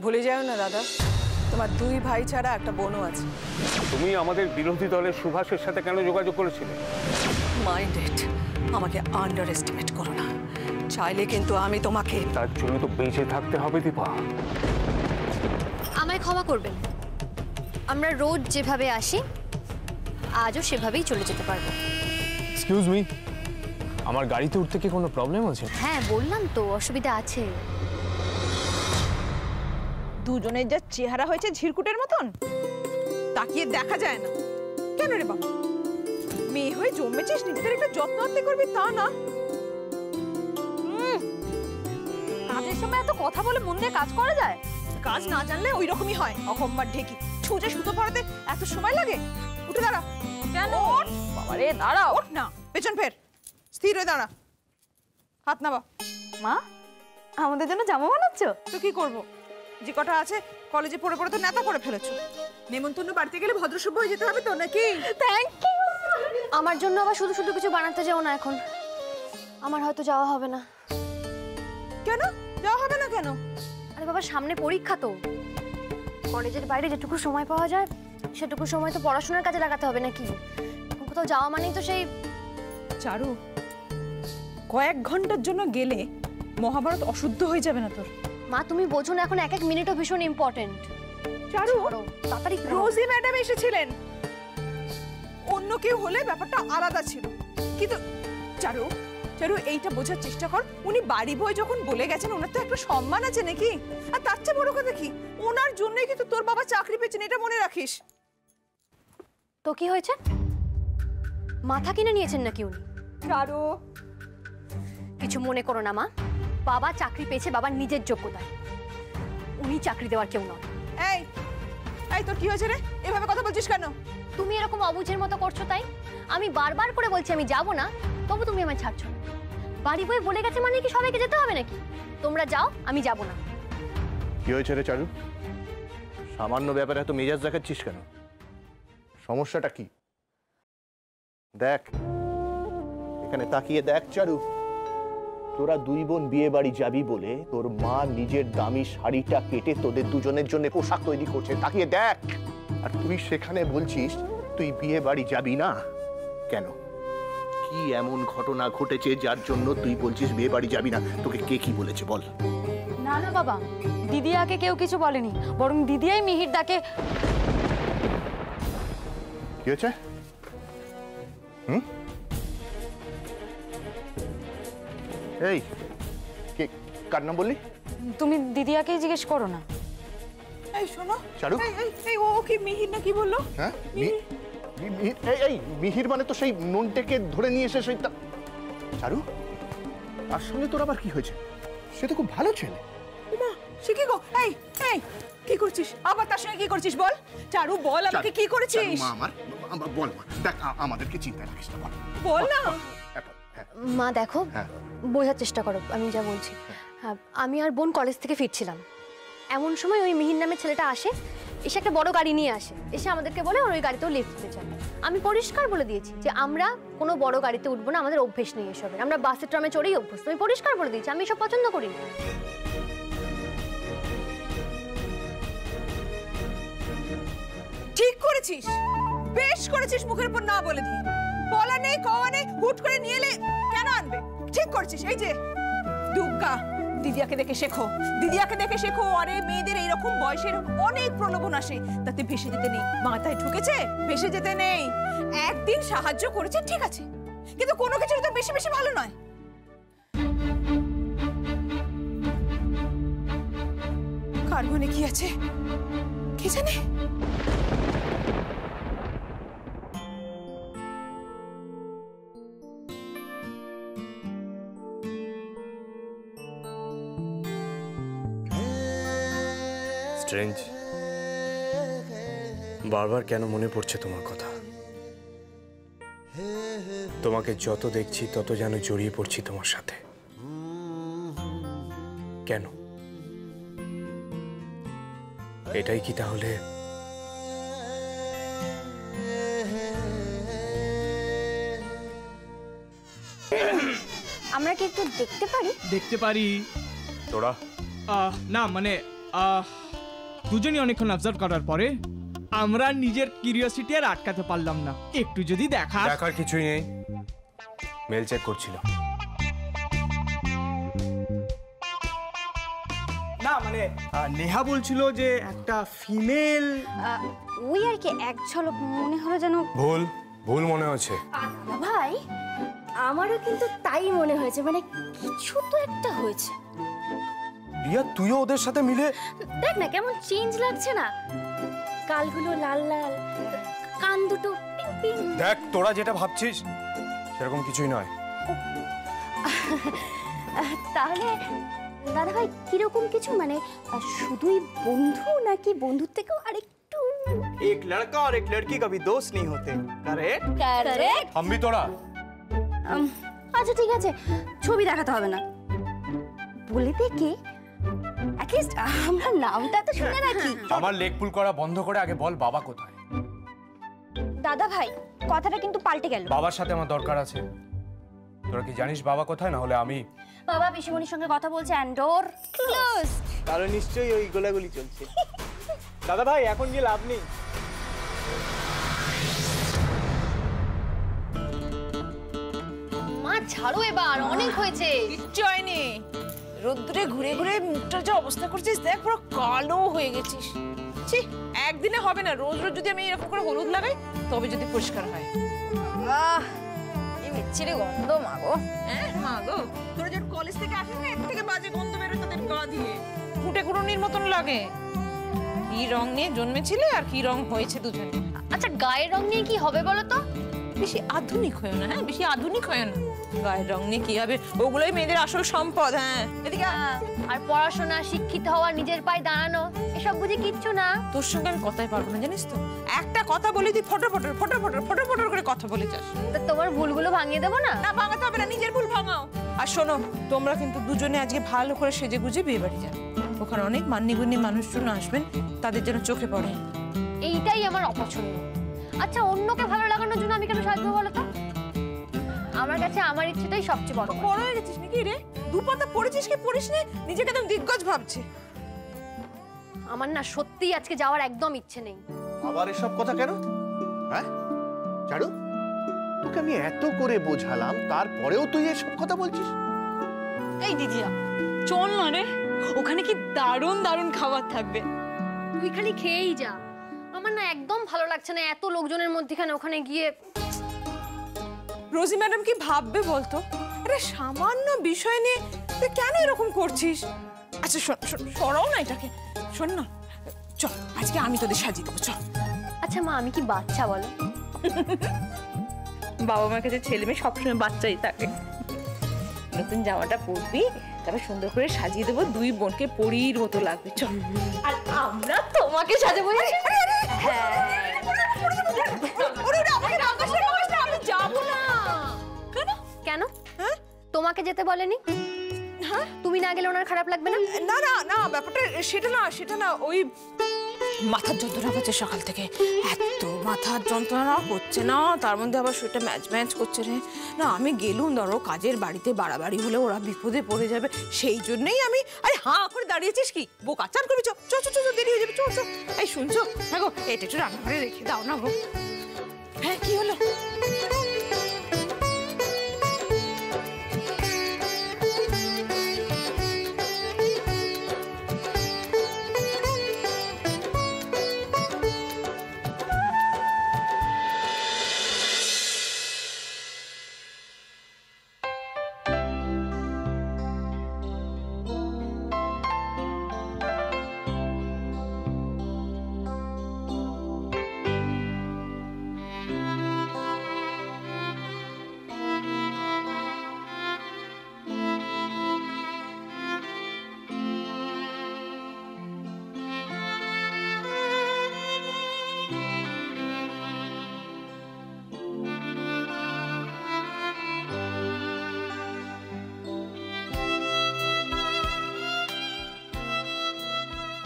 ভুলে যাও না দাদা, তোমার দুই ভাই ছাড়া একটা বোনও আছে। তুমি আমাদের বিরোধী দলের সুভাষের সাথে কেন যোগাযোগ করেছিলে? মাইন্ডেড, আমাকে আন্ডার এস্টিমেট করো না। চাইলে কিন্তু আমি তোমাকে। তার জন্য তো বেঁচে থাকতে হবে দীপা। আমায় ক্ষমা করবেন, আমরা রোজ যেভাবে আসি আজও সেভাবেই চলে যেতে পারবো। এক্সকিউজ মি, আমার গাড়িতে উঠতে কি কোনো প্রবলেম আছে? হ্যাঁ বললাম তো অসুবিধা আছে। দুজনের যা চেহারা হয়েছে ঝিরকুটের মতন, তাকিয়ে দেখা যায় না। কেন রে বাবা, মেয়ে হয়ে জন্মেছিস, নিজেদের একটু যত্ন আত্তে করবি তা না। কাজের সময় এত কথা বলে মন দিয়ে কাজ করা যায়? কাজ না জানলে ওই রকমই হয়, অকম্মার ঢেকি। ছুঁচে সুতো পড়াতে এত সময় লাগে? উঠে দাঁড়া। কেন? বাবা রে দাঁড়া, ওঠ না, পেছন ফের, স্থির হয়ে দাঁড়া, হাত নাবা। মা, আমাদের জন্য জামা বানাচ্ছ? তো কি করবো, যে কটা আছে কলেজে পড়ে পড়ে তো নেতা করে ফেলেছো। নেমন্তন্ন বাড়িতে গেলে ভদ্রসভ্য হয়ে যেতে হবে তো নাকি? Thank you. আমার জন্য আবার শুধু শুধু কিছু বানাতে যাও না এখন, আমার হয়তো যাওয়া হবে না। কেন যাওয়া হবে না কেন? আরে বাবা সামনে পরীক্ষা তো, কলেজের বাইরে যেটুকু সময় পাওয়া যায় সেটুকু সময় তো পড়াশোনার কাজে লাগাতে হবে নাকি? কোথাও যাওয়া মানেই তো সেই। চারু, কয়েক ঘন্টার জন্য গেলে মহাভারত অশুদ্ধ হয়ে যাবে না তোর? মা তুমি বোঝো না, এখন এক এক মিনিটও ভীষণ ইম্পর্টেন্ট। চারু, তাড়াতাড়ি রোজি ম্যাডাম এসেছিলেন, অন্য কেউ হলে ব্যাপারটা আলাদা ছিল, কিন্তু চারু চারু এইটা বোঝার চেষ্টা কর, উনি বাড়ি বই যখন বলে গেছেন ওনার তো একটা সম্মান আছে নাকি? আর তার চেয়ে বড় কথা কি, ওনার জন্যই কিন্তু তোর বাবা চাকরি পেয়েছেন, এটা মনে রাখিস। তো কি হয়েছে, মাথা কিনে নিয়েছেন নাকি উনি? চারু, কিছু মনে করো না মা, বাবা চাকরি পেয়েছে বাবার নিজের যোগ্যতায়, উনি চাকরি দেওয়ার কেউ নয়। এই এই তোর কি হয়েছে রে, এভাবে কথা বলছিস কেন? তুমি এরকম অবুঝের মতো করছো তাই? আমি বারবার করে বলছি আমি যাব না, তবু তুমি আমায় ছাড়ছো না। বাড়ি বই বলে গেছে মানে কি সবাইকে যেতে হবে নাকি? তোমরা যাও, আমি যাব না। কি হয়েছে রে চারু, সামান্য ব্যাপারে এত মেজাজ দেখাচ্ছিস কেন? সমস্যাটা কি দেখ, এখানে তাকিয়ে দেখ চারু। তোরা দুই বোন বিয়ে বাড়ি যাবি বলে তোর মা নিজের দামি শাড়িটা কেটে তোদের দুজনের জন্য পোশাক তৈরি করছে, তাকিয়ে দেখ। আর তুই সেখানে বলছিস তুই বিয়ে বাড়ি যাবি না কেন? কি এমন ঘটনা ঘটেছে যার জন্য তুই বলছিস বিয়ে বাড়ি যাবি না? তোকে কে কি বলেছে বল? না না বাবা, দিদিয়াকে কেউ কিছু বলেনি, বরং দিদিয়াই মিহির দাকে। কি হয়েছে? এই কে, কার নাম বললি? তুমি দিদিয়াকেই জিজ্ঞেস করো না। এই শোনো চারু, এই ও কি মিহির না কি বললো? হ্যাঁ এই মিহির মানে তো সেই নুনটেকে ধরে নিয়ে এসে সেই। চারু, তার সঙ্গে তোর আবার কি হয়েছে? সে তো খুব ভালো ছেলে। মা, সে কি গো? এই এই কি করছিস আবার, তার সঙ্গে কি করছিস বল? চারু বল আমাকে কি করেছিস? মা আমার বল মা, দেখ আমাদেরকে চিন্তা রাখিস না, বল বল না। মা দেখো, বোঝার চেষ্টা করো আমি যা বলছি। আমি আর বোন কলেজ থেকে ফিরছিলাম, এমন সময় ওই মিহির নামের ছেলেটা আসে, এসে একটা বড় গাড়ি নিয়ে আসে, এসে আমাদেরকে বলে ওর ওই গাড়িতেও লিফট দিতে চায়। আমি পরিষ্কার বলে দিয়েছি যে আমরা কোনো বড় গাড়িতে উঠবো না, আমাদের অভ্যেস নেই এসবের, আমরা বাসে ট্রামে চড়েই অভ্যস্ত। আমি পরিষ্কার বলে দিয়েছি আমি এসব পছন্দ করি না। ঠিক করেছিস, বেশ করেছিস, মুখের উপর না বলে দিয়ে। বলা নেই কওয়া নেই, হুট করে নিয়ে এলে কেন আনবে? ঠিক করছিস। এই যে দুর্গা, দিদিয়াকে দেখে শেখো, দিদিয়াকে দেখে শেখো। আরে মেয়েদের এইরকম বয়সের অনেক প্রলোভন আসে, তাতে ভেসে যেতে নেই। মাথায় ঢুকেছে, ভেসে যেতে নেই। একদিন সাহায্য করেছে ঠিক আছে, কিন্তু কোনো কিছু তো বেশি বেশি ভালো নয়। কার মনে কি আছে কে জানে? স্ট্রেঞ্জ, বারবার কেন মনে পড়ছে তোমার কথা? তোমাকে যত দেখছি তত যেন জড়িয়ে পড়ছি তোমার সাথে। কেন? এটাই কি তাহলে আমরা কি একটু দেখতে পারি? দেখতে পারি তোরা? না মানে দুজনই অনেকক্ষণ অবজার্ভ করার পরে আমরা নিজের কিউরিওসিটি আর আটকাতে পারলাম না। একটু যদি দেখার কিছুই নেই, মেল চেক করছিল। না মানে নেহা বলছিল যে একটা ফিমেল। ওই আর কি এক ঝলক মনে হলো যেন। ভুল মনে হচ্ছে। ভাই আমারও কিন্তু তাই মনে হয়েছে, মানে কিছু তো একটা হয়েছে। রিয়া তুইও ওদের সাথে মিলে দেখ না কেমন চেঞ্জ লাগছে না, গালগুলো লাল লাল, কান দুটো পিং পিং। দেখ তোরা যেটা ভাবছিস সেরকম কিছুই নয়। তাহলে দাদা ভাই কিরকম কিছু, মানে শুধুই বন্ধু নাকি বন্ধুর থেকেও আরেকটু? एक लड़का और एक लड़की कभी दोस्त नहीं होते। Correct correct. আমি তোরা আচ্ছা ঠিক আছে, ছবি দেখাতে হবে না, বলে দে কে, অ্যাটলিস্ট আমরা নামটা তো শুনে রাখি। আমার লেগ পুল করা বন্ধ করে আগে বল বাবা কোথায়। দাদা ভাই কথাটা কিন্তু পাল্টে গেল। বাবার সাথে আমার দরকার আছে। তোরা কি জানিস বাবা কোথায়? না হলে আমি বাবা পিসিমণির সঙ্গে কথা বলছে, অ্যান্ড ডোর ক্লোজ। তাহলে নিশ্চয়ই ওই গোলাগুলি চলছে। দাদা ভাই এখন গিয়ে লাভ নেই। মা ছাড়ো এবার, অনেক হয়েছে। কিচ্ছু হয়নি। রোদ্দুরে ঘুরে ঘুরে মুখটা যে অবস্থা করছিস দেখ, পুরো কালো হয়ে গেছিস। ছি, একদিনে হবে না, রোজ রোজ যদি আমি এরকম করে হলুদ লাগাই তবে যদি পরিষ্কার হয়। এই বিচ্ছিরি গন্ধ মা গো। হ্যাঁ মা গো, তোরা যখন কলেজ থেকে আসিস না, এর থেকে বাজে গন্ধ বেরোয় তাদের গা দিয়ে, ফুটে কুড়ুনির মতন লাগে। কি রং নিয়ে জন্মেছিলে আর কি রং হয়েছে দুজনে। আচ্ছা গায়ের রং নিয়ে কি হবে বলো তো? বেশি আধুনিক হয়েও না, হ্যাঁ বেশি আধুনিক হয়েও না। গায়ের রং নিয়ে কি হবে, ওগুলোই মেয়েদের আসল সম্পদ। হ্যাঁ এদিকে আর পড়াশোনা, শিক্ষিত হওয়া, নিজের পায়ে দাঁড়ানো, এসব বুঝি কিচ্ছু না। তোর সঙ্গে আমি কথাই পারবো না জানিস তো। একটা কথা বলি তুই photo photo photo photo photo photo করে কথা বলে যাস। তা তোমার ভুলগুলো ভাঙিয়ে দেবো না? না ভাঙাতে হবে না, নিজের ভুল ভাঙাও। আর শোনো, তোমরা কিন্তু দুজনে আজকে ভালো করে সেজে গুজে বিয়ে বাড়ি যাবে। ওখানে অনেক মান্যগণ্য মানুষজন আসবেন, তাদের যেন চোখে পড়ে। এইটাই আমার অপছন্দ। আচ্ছা অন্যকে ভালো লাগানোর জন্য আমি কেন সাজবো বলো তো? আমার কাছে আমার ইচ্ছেটাই সবচেয়ে বড়। বড় হয়ে গেছিস নাকি রে? দুপাতা পড়েছিস কি পড়িস নি? নিজেকে একদম দিগ্গজ ভাবছে। আমার না সত্যিই আজকে যাওয়ার একদম ইচ্ছে নেই। আবার এসব কথা কেন? হ্যাঁ চারু, তোকে আমি এত করে বোঝালাম, তারপরেও তুই এসব কথা বলছিস? এই দিদিয়া চল না রে, ওখানে কি দারুণ দারুণ খাবার থাকবে। তুই খালি খেয়েই যা, আমার না একদম ভালো লাগছে না এত লোকজনের মধ্যখানে ওখানে গিয়ে। রোজি ম্যাডাম কি ভাববে বলতো? আরে সামান্য বিষয় নিয়ে তুই কেন এরকম করছিস? আচ্ছা শোন, সরাও না এটাকে। শোন না, চল আজকে আমি তোদের সাজিয়ে দেবো, চল। আচ্ছা মা আমি কি বাচ্চা বলো? বাবা মার কাছে ছেলে মেয়ে সবসময় বাচ্চাই থাকে। নতুন জামাটা পরবি, তারপর সুন্দর করে সাজিয়ে দেবো, দুই বোনকে পরীর মতো লাগবে, চল। আর আমরা তোমাকে সাজাবো। আমি যাবো না। কেন? কেন? তোমাকে যেতে বলেনি? হ্যাঁ তুমি না গেলে ওনার খারাপ লাগবে না? না না না, ব্যাপারটা সেটা না, ওই মাথার যন্ত্রণা করছে সকাল থেকে, এত মাথার যন্ত্রণা করছে না, তার মধ্যে আবার সেটা ম্যাচ করছে রে। না আমি গেলুম, ধরো কাজের বাড়িতে বাড়াবাড়ি হলে ওরা বিপদে পড়ে যাবে, সেই জন্যই আমি। আরে হাঁ করে দাঁড়িয়েছিস কি? বোকা চান করবি, চ চ চ দেরি হয়ে যাবে, চ চ। এই শুনছো? হ্যাঁ গো, এটা একটু রান্নাঘরে রেখে দাও না গো। হ্যাঁ কি হলো?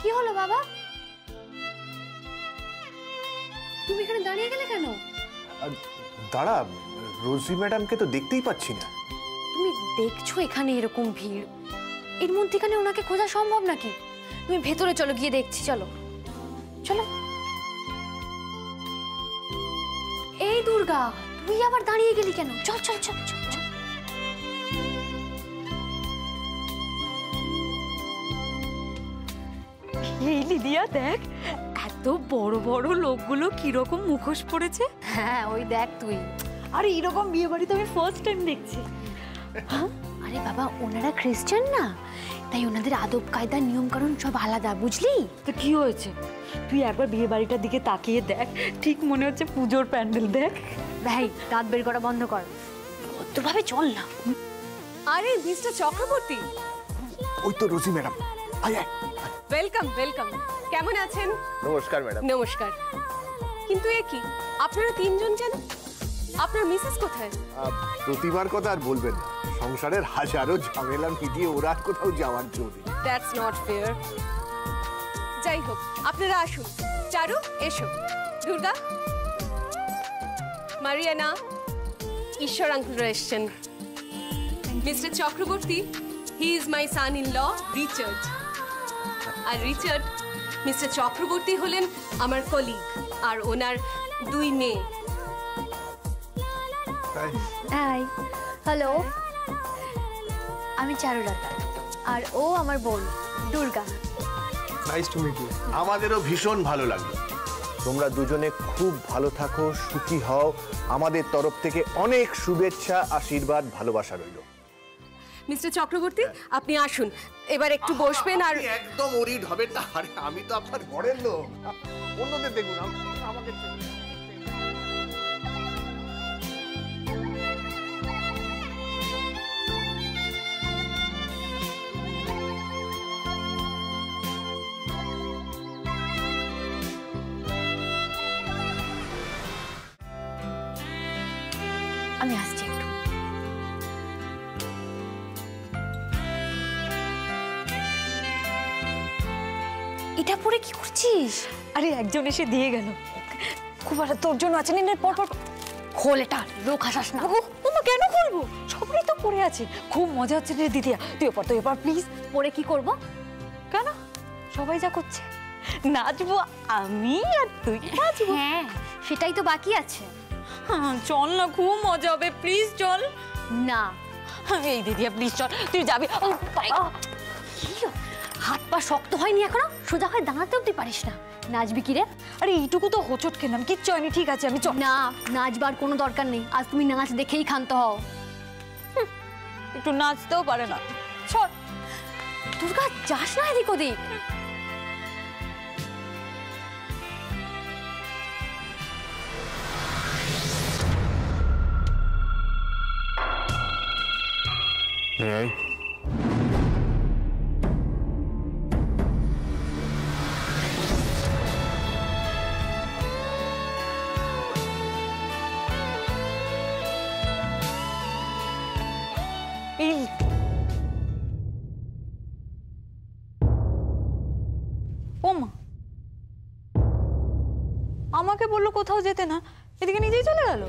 কি হলো বাবা, তুমি এখানে দাঁড়িয়ে গেলে কেন? দাঁড়া, রোজি ম্যাডামকে তো দেখতেই পাচ্ছি না। তুমি দেখছো এখানে এরকম ভিড়, এর মধ্যেখানে ওনাকে খোঁজা সম্ভব নাকি? তুমি ভেতরে চলো, গিয়ে দেখছি, চলো। চলো। এই দুর্গা, তুই আবার দাঁড়িয়ে গেলি কেন? চল চল চল চল চল। এই লিদিয়া দেখ, এত বড় বড় লোকগুলো কিরকম মুখোশ পড়েছে। হ্যাঁ ওই দেখ তুই। আরে এরকম বিয়ে বাড়ি তো আমি ফার্স্ট টাইম দেখছি। আরে বাবা, ওনারা খ্রিস্টান না, তাই ওনাদের আদব কায়দা নিয়ম কানুন সব আলাদা, বুঝলি? তো কি হয়েছে, তুই একবার বিয়ে বাড়িটার দিকে তাকিয়ে দেখ, ঠিক মনে হচ্ছে পুজোর প্যান্ডেল। দেখ ভাই, দাঁত বের করা বন্ধ কর, ভদ্রভাবে চল না। আরে মিস্টার চক্রবর্তী, ওই তো রোজি ম্যাডাম, আয় আয়। Welcome welcome. কেমন আছেন? নমস্কার ম্যাডাম। নমস্কার। কিন্তু এ কি, আপনারা তিনজন কেন? আপনার মিসেস কোথায়? প্রতিবার কথা আর বলবেন না, সংসারের হাজারো ঝামেলা মিটিয়ে ওরা আর কোথাও যাওয়ার জন্য। That's not fair. যাই হোক, আপনারা আসুন। চারু, এসো। দুর্গা, মারিয়ানা, ঈশ্বর আঙ্কেলরা এসছেন। Mister Chakraborty, he is my son in law Richard. আর রিচার্ড, মিস্টার চক্রবর্তী হলেন আমার কলিগ, আর ওনার দুই মেয়ে। হাই, হ্যালো, আমি চারুলতা, আর ও আমার বোন Durga. Nice to meet you. আমাদেরও ভীষণ ভালো লাগলো। তোমরা দুজনে খুব ভালো থাকো, সুখী হও। আমাদের তরফ থেকে অনেক শুভেচ্ছা, আশীর্বাদ, ভালোবাসা রইল। মিস্টার চক্রবর্তী, আপনি আসুন, এবার একটু বসবেন। আর একদম ওরিড হবে না। আরে আমি তো আপনার ঘরের লোক, অন্যদের দেখুন, আমাকে আমি আসছি একটু। এটা পরে কি করছিস? আরে একজন এসে দিয়ে গেল, খুব একটা তোর জন্য আছে না, পর পর খোল এটা, লোক হাসাস না। ওমা কেন খুলবো, সবাই তো পড়ে আছে, খুব মজা হচ্ছে রে দিদিয়া। তুই এবার প্লিজ। পরে কি করব? কেন, সবাই যা করছে নাচবো, আমি আর তুই নাচবো। হ্যাঁ, সেটাই তো বাকি আছে। হ্যাঁ চল না, খুব মজা হবে, প্লিজ চল না। এই দিদিয়া প্লিজ চল, তুই যাবি। হাত পা শক্ত হয়নি এখনো? সোজা হয়ে দাঁড়াতেও তুই পারিস না। নাচবি কি রে? আরে এইটুকু তো হোঁচট খেলাম, কিচ্ছু হয়নি, ঠিক আছে আমি চল। না, নাচবার কোনো দরকার নেই, আজ তুমি নাচ দেখেই ক্ষান্ত হও। একটু নাচতেও পারে না, চল। দুর্গা, যাস না এদিক ওদিক। ওমা, আমাকে বললো কোথাও যেতে না, এদিকে নিজেই চলে গেল।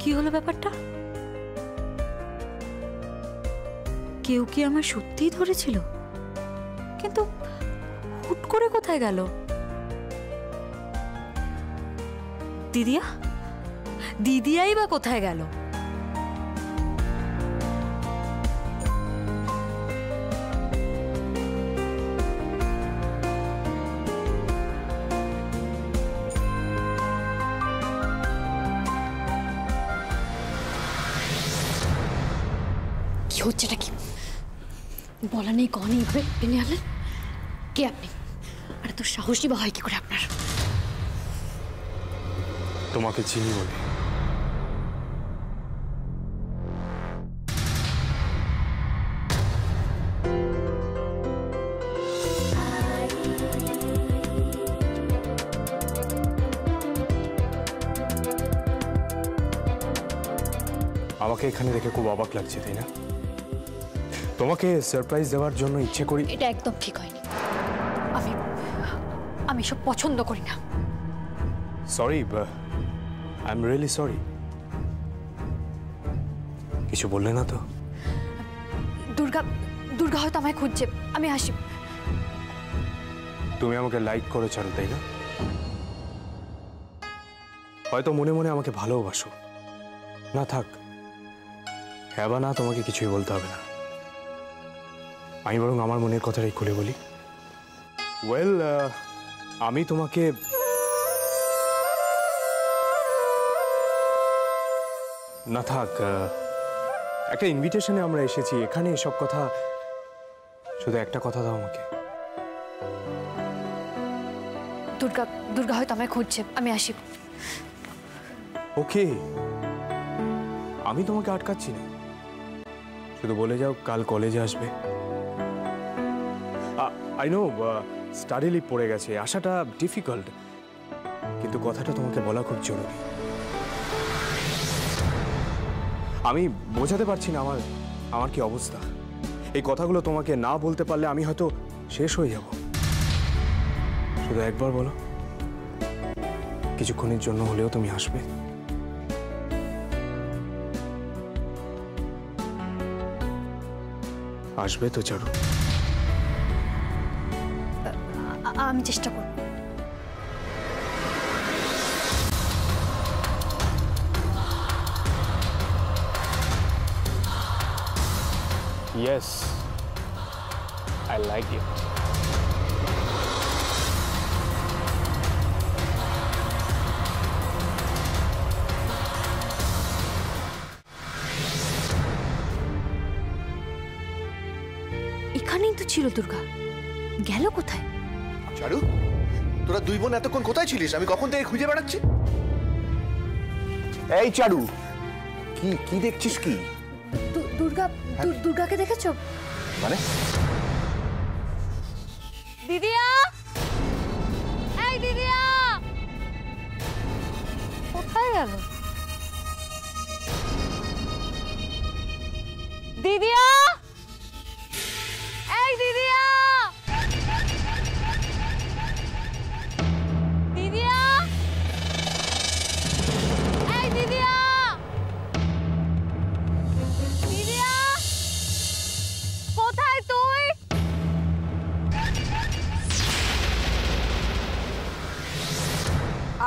কি হলো ব্যাপারটা? কেউ কি আমার সত্যিই ধরেছিল? কিন্তু হুট করে কোথায় গেল? দিদিয়া, দিদিয়াই বা কোথায় গেল? কি হচ্ছে নাকি? বলা নেই কখনই এইভাবে টেনে আনলেন? কে আপনি? আর তো সাহসী বা হয় কি করে আপনার? তোমাকে চিনি বলে। আমাকে এখানে দেখে খুব অবাক লাগছে, তাই না? তোমাকে সারপ্রাইজ দেওয়ার জন্য ইচ্ছে করি। এটা একদম ঠিক হয়নি। আমি সব পছন্দ করি না। Sorry, I am really sorry. কিছু বললে না তো? দুর্গা হয়তো আমায় খুঁজছে, আমি আসি। তুমি আমাকে লাইক করো চারু, তাই না? হয়তো মনে মনে আমাকে ভালোবাসো। না থাক, হ্যাঁ বা না তোমাকে কিছুই বলতে হবে না। আমি বরং আমার মনের কথাটাই খুলে বলি। ওয়েল, আমি তোমাকে না থাক, একটা ইনভিটেশনে আমরা এসেছি, এখানে এসব কথা। শুধু একটা কথা দাও আমাকে। দুর্গা হয়তো আমায় খুঁজছে, আমি আসি। ওকে, আমি তোমাকে আটকাচ্ছি না। শুধু বলে যাও কাল কলেজে আসবে। আই নো স্টাডি লিভ পড়ে গেছে, আসাটা ডিফিকাল্ট, কিন্তু কথাটা তোমাকে বলা খুব জরুরি। আমি বোঝাতে পারছি না আমার কি অবস্থা। এই কথাগুলো তোমাকে না বলতে পারলে আমি হয়তো শেষ হয়ে যাব। শুধু একবার বলো, কিছুক্ষণের জন্য হলেও তুমি আসবে। আসবে তো চারু? আমি চেষ্টা করব। Yes, I like it. এখানেই তো ছিল দুর্গা, গেল কোথায়? চারু, তোরা দুই বোন এতক্ষণ কোথায় ছিলিস? আমি কখন থেকে খুঁজে বেড়াচ্ছি। এই চারু, কি কি দেখছিস? কি দুর্গাকে দেখেছো? মানে? দিদিয়া, এই দিদিয়া, কোথায় গেল? দিদিয়া, এই দিদিয়া, দিদিয়া, এই দিদিয়া, দিদিয়া, কোথায় তুই?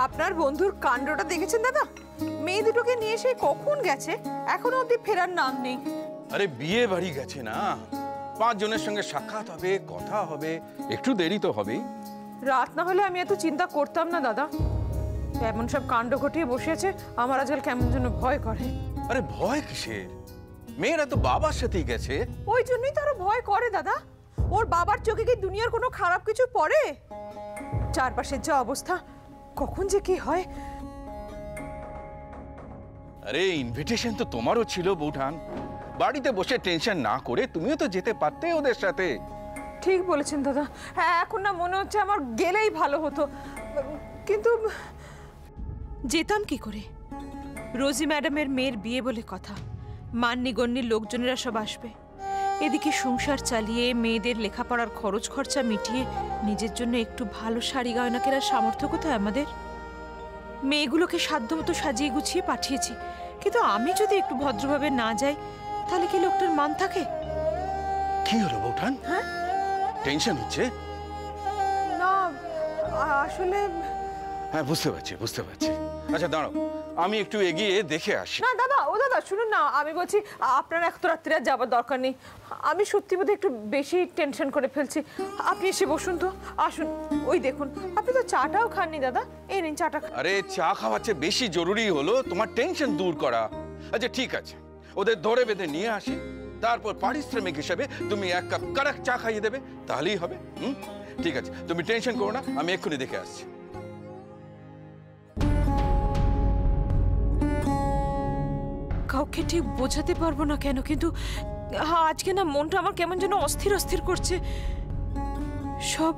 আপনার বন্ধুর কাণ্ডটা দেখেছেন দাদা? মেয়ে দুটোকে নিয়ে সেই কখন গেছে, এখনো অব্দি ফেরার নাম নেই। আরে বিয়ে বাড়ি গেছে না, 5 জনের সঙ্গে সাক্ষাৎ হবে, কথা হবে, একটু দেরি তো হবেই। রাত না হলে আমি এত চিন্তা করতাম না দাদা। এমন সব কাণ্ড ঘটিয়ে বসে আছে, আমার আজকাল কেমন যেন ভয় করে। আরে ভয় কিসের? মেয়েরা তো বাবার সাথেই গেছে। ওই জন্যই তারা ভয় করে দাদা। ওর বাবার চোখে কি দুনিয়ার কোনো খারাপ কিছু পড়ে? চারপাশের যা অবস্থা, কখন যে কি হয়। আরে ইনভিটেশন তো তোমারও ছিল বৌঠান, বাড়িতে বসে টেনশন না করে তুমিও তো যেতে পারতে ওদের সাথে। ঠিক বলেছেন দাদা, হ্যাঁ এখন না মনে হচ্ছে আমার গেলেই ভালো হতো, কিন্তু যেতাম কি করে? রোজি ম্যাডামের মেয়ের বিয়ে বলে কথা, মান্যিগণ্যের লোকজনেরা সব আসবে। এদিকে সংসার চালিয়ে মেয়েদের লেখাপড়ার খরচ খরচা মিটিয়ে নিজের জন্য একটু ভালো শাড়ি গয়না কেনার সামর্থ্য কোথায় আমাদের? মেয়েগুলোকে সাধ্যমতো সাজিয়ে গুছিয়ে পাঠিয়েছি, কিন্তু আমি যদি একটু ভদ্রভাবে না যাই তাহলে কি লোকটার মান থাকে? কি হলো বৌঠান? হ্যাঁ, টেনশন হচ্ছে? না আসলে হ্যাঁ, বুঝতে পারছি। আচ্ছা দাঁড়াও, আমি একটু এগিয়ে দেখে আসি। না দাদা, দাদা শুনুন না, আমি বলছি আপনার এত রাত্রে আর যাবার দরকার নেই। আমি সত্যি বোধহয় একটু বেশি টেনশন করে ফেলছি। আপনি এসে বসুন তো, আসুন। ওই দেখুন, আপনি তো চাটাও খাননি দাদা, এই নিন চাটা। আরে চা খাওয়ার চেয়ে বেশি জরুরি হলো তোমার টেনশন দূর করা। আচ্ছা ঠিক আছে, ওদের ধরে বেঁধে নিয়ে আসি, তারপর পারিশ্রমিক হিসেবে তুমি 1 কাপ কারাক চা খাইয়ে দেবে, তাহলেই হবে। ঠিক আছে, তুমি টেনশন করো না, আমি এক্ষুনি দেখে আসছি। কাউকে ঠিক বোঝাতে পারবো না কেন, কিন্তু আজকে না মনটা আমার কেমন যেন অস্থির করছে। সব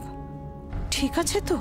ঠিক আছে তো?